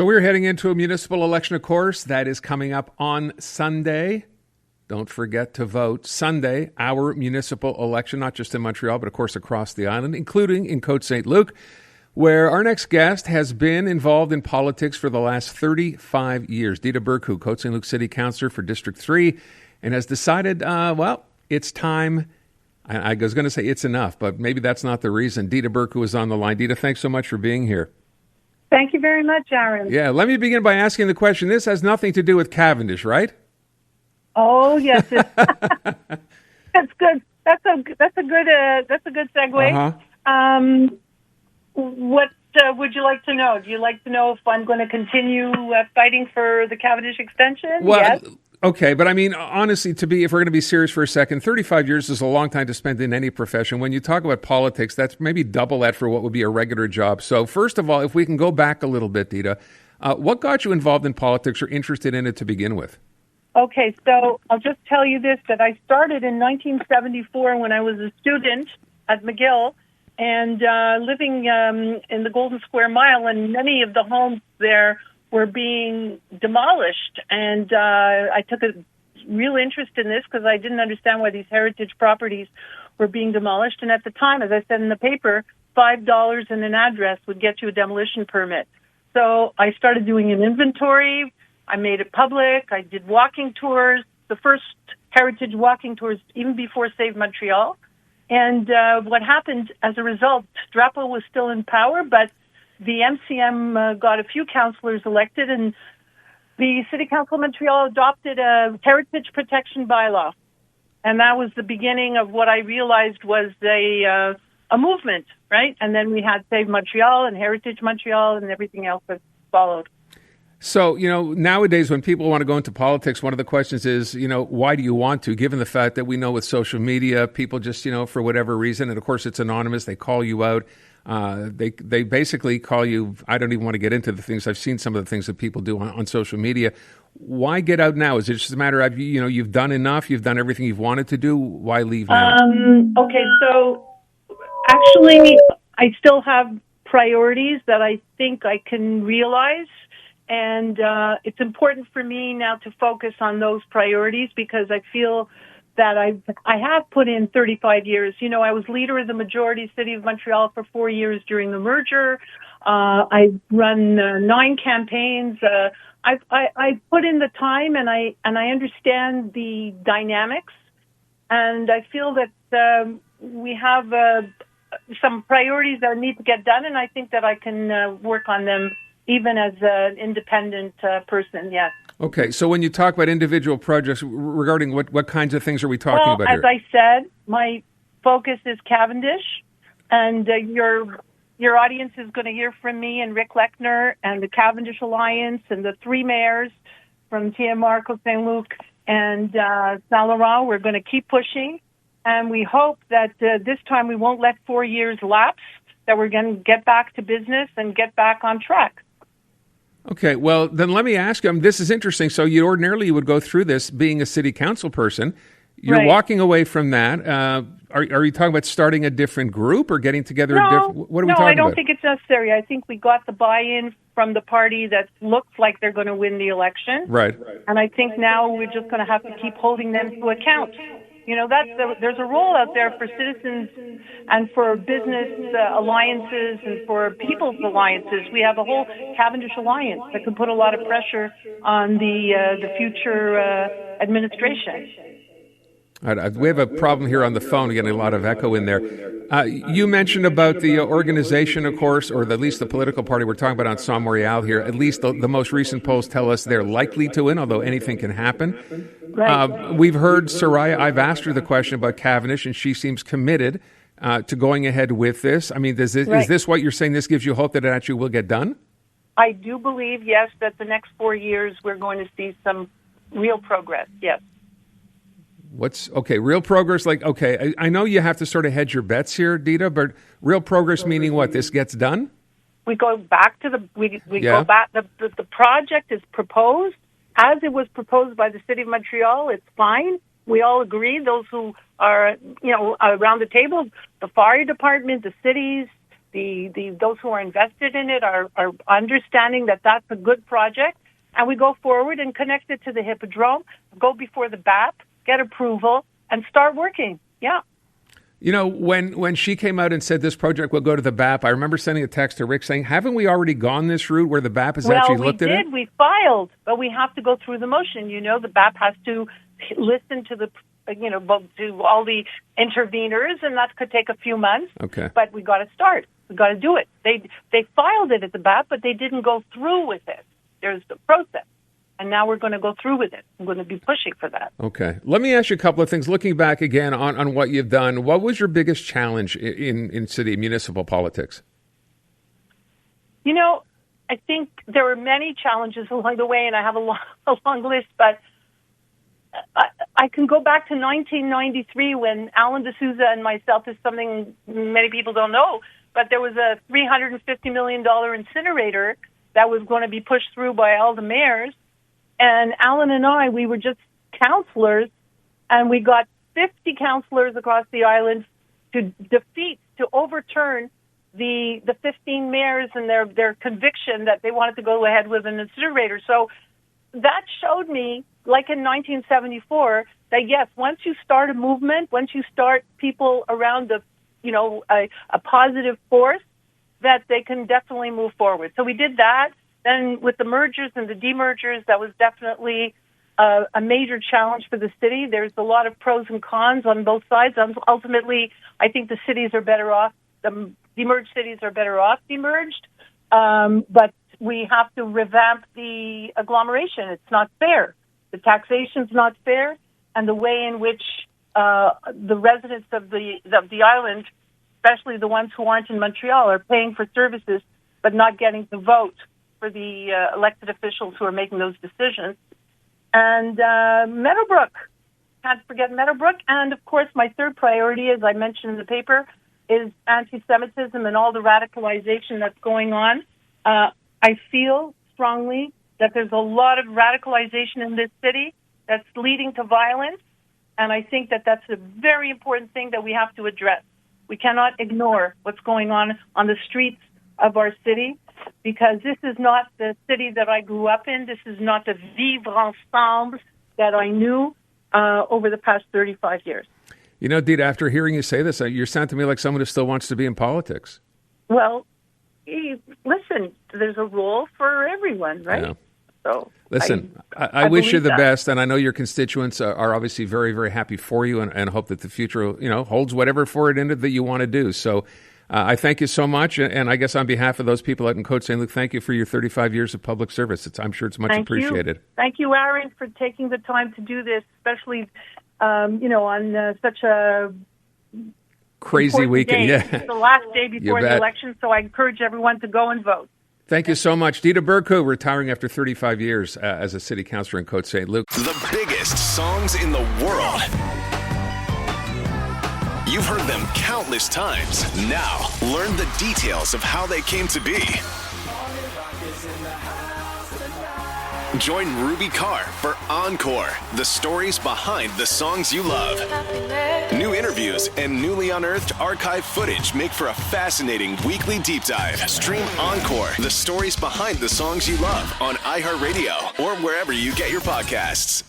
So we're heading into a municipal election, of course, that is coming up on Sunday. Don't forget to vote. Sunday, our municipal election, not just in Montreal, but of course across the island, including in Côte-Saint-Luc, where our next guest has been involved in politics for the last 35 years. Dida Berku, Côte-Saint-Luc City Councillor for District 3, and has decided, it's time. I was going to say it's enough, but maybe that's not the reason. Dida Berku is on the line. Dida, thanks so much for being here. Thank you very much, Aaron. Yeah, let me begin by asking the question. This has nothing to do with Cavendish, right? Oh yes, that's good. That's a good segue. Uh-huh. What would you like to know? Do you like to know if I'm going to continue fighting for the Cavendish extension? Well, yes. Okay, but I mean, honestly, if we're going to be serious for a second, 35 years is a long time to spend in any profession. When you talk about politics, that's maybe double that for what would be a regular job. So first of all, if we can go back a little bit, Dida, what got you involved in politics or interested in it to begin with? Okay, so I'll just tell you this, that I started in 1974 when I was a student at McGill and living in the Golden Square Mile, and many of the homes there were being demolished. And I took a real interest in this because I didn't understand why these heritage properties were being demolished. And at the time, as I said in the paper, $5 in an address would get you a demolition permit. So I started doing an inventory. I made it public. I did walking tours, the first heritage walking tours even before Save Montreal. And what happened as a result, Drapeau was still in power, but the MCM got a few councillors elected, and the City Council of Montreal adopted a heritage protection bylaw. And that was the beginning of what I realized was a movement, right? And then we had Save Montreal and Heritage Montreal and everything else that followed. So, nowadays when people want to go into politics, one of the questions is, why do you want to? Given the fact that we know with social media, people just, for whatever reason, and of course it's anonymous, they call you out. They basically call you, I don't even want to get into the things, I've seen some of the things that people do on social media. Why get out now? Is it just a matter of, you've done enough, you've done everything you've wanted to do, why leave now? Okay, so actually I still have priorities that I think I can realize. And it's important for me now to focus on those priorities because I feel that I have put in 35 years. I was leader of the majority City of Montreal for 4 years during the merger. I run 9 campaigns. I put in the time, and I understand the dynamics. And I feel that we have some priorities that need to get done, and I think that I can work on them even as an independent person, yes. Okay, so when you talk about individual projects, regarding what kinds of things are we talking about here? As I said, my focus is Cavendish, and your audience is going to hear from me and Rick Lechner and the Cavendish Alliance and the 3 mayors from TMR, Côte-Saint-Luc, and Saint-Laurent. We're going to keep pushing, and we hope that this time we won't let 4 years lapse, that we're going to get back to business and get back on track. Okay, well, then let me ask you, this is interesting. So you would go through this being a city council person. You're right. Walking away from that. Are you talking about starting a different group or getting together a different... What are we talking about? No, I don't think it's necessary. I think we got the buy-in from the party that looks like they're going to win the election. Right. And I think now we're just going to have to keep holding them to account. There's a role out there for citizens and for business alliances and for people's alliances. We have a whole Cavendish Alliance that can put a lot of pressure on the future administration. We have a problem here on the phone. We're getting a lot of echo in there. You mentioned about the organization, of course, or at least the political party we're talking about on Saint Montréal here. At least the most recent polls tell us they're likely to win, although anything can happen. Right. We've heard Soraya. I've asked her the question about Cavendish, and she seems committed to going ahead with this. Is this what you're saying? This gives you hope that it actually will get done? I do believe, yes, that the next 4 years we're going to see some real progress, yes. Real progress? I know you have to sort of hedge your bets here, Dida, but real progress meaning what? This gets done? We go back to go back. The project is proposed as it was proposed by the City of Montreal. It's fine. We all agree. Those who are, around the table, the fire department, the cities, those who are invested in it are understanding that that's a good project, and we go forward and connect it to the Hippodrome, go before the BAP, get approval, and start working. Yeah. You know, when she came out and said this project will go to the BAP, I remember sending a text to Rick saying, haven't we already gone this route where the BAP has actually looked at it? We filed, but we have to go through the motion. You know, the BAP has to listen to to all the interveners, and that could take a few months. Okay. But we got to start. We got to do it. They filed it at the BAP, but they didn't go through with it. There's the process. And now we're going to go through with it. I'm going to be pushing for that. Okay. Let me ask you a couple of things. Looking back again on what you've done, what was your biggest challenge in city municipal politics? You know, I think there were many challenges along the way, and I have a long list, but I can go back to 1993 when Alan D'Souza and myself, is something many people don't know, but there was a $350 million incinerator that was going to be pushed through by all the mayors. And Alan and I, we were just councillors, and we got 50 councillors across the island to overturn the 15 mayors and their conviction that they wanted to go ahead with an incinerator. So that showed me, like in 1974, that yes, once you start a movement, once you start people around a positive force, that they can definitely move forward. So we did that. Then with the mergers and the demergers, that was definitely a major challenge for the city. There's a lot of pros and cons on both sides. Ultimately, I think the cities are better off, the demerged cities are better off demerged, but we have to revamp the agglomeration. It's not fair. The taxation's not fair, and the way in which the residents of the island, especially the ones who aren't in Montreal, are paying for services but not getting to vote for the elected officials who are making those decisions. And Meadowbrook, can't forget Meadowbrook. And, of course, my third priority, as I mentioned in the paper, is anti-Semitism and all the radicalization that's going on. I feel strongly that there's a lot of radicalization in this city that's leading to violence, and I think that that's a very important thing that we have to address. We cannot ignore what's going on the streets of our city, because this is not the city that I grew up in. This is not the vivre ensemble that I knew over the past 35 years. You know, Dida, after hearing you say this, you sound to me like someone who still wants to be in politics. Well, listen, there's a role for everyone, right? Yeah. So listen, I wish you the best, and I know your constituents are obviously very, very happy for you, and hope that the future, holds whatever for it in it that you want to do. So I thank you so much, and I guess on behalf of those people out in Côte-Saint-Luc, thank you for your 35 years of public service. I'm sure it's much appreciated. Thank you, Aaron, for taking the time to do this, especially, on such a crazy weekend. Day. Yeah, it's the last day before the election, so I encourage everyone to go and vote. Thank you so much. Dida Berku, retiring after 35 years as a city councillor in Côte-Saint-Luc. The biggest songs in the world. You've heard them countless times. Now, learn the details of how they came to be. Join Ruby Carr for Encore, the stories behind the songs you love. New interviews and newly unearthed archive footage make for a fascinating weekly deep dive. Stream Encore, the stories behind the songs you love on iHeartRadio or wherever you get your podcasts.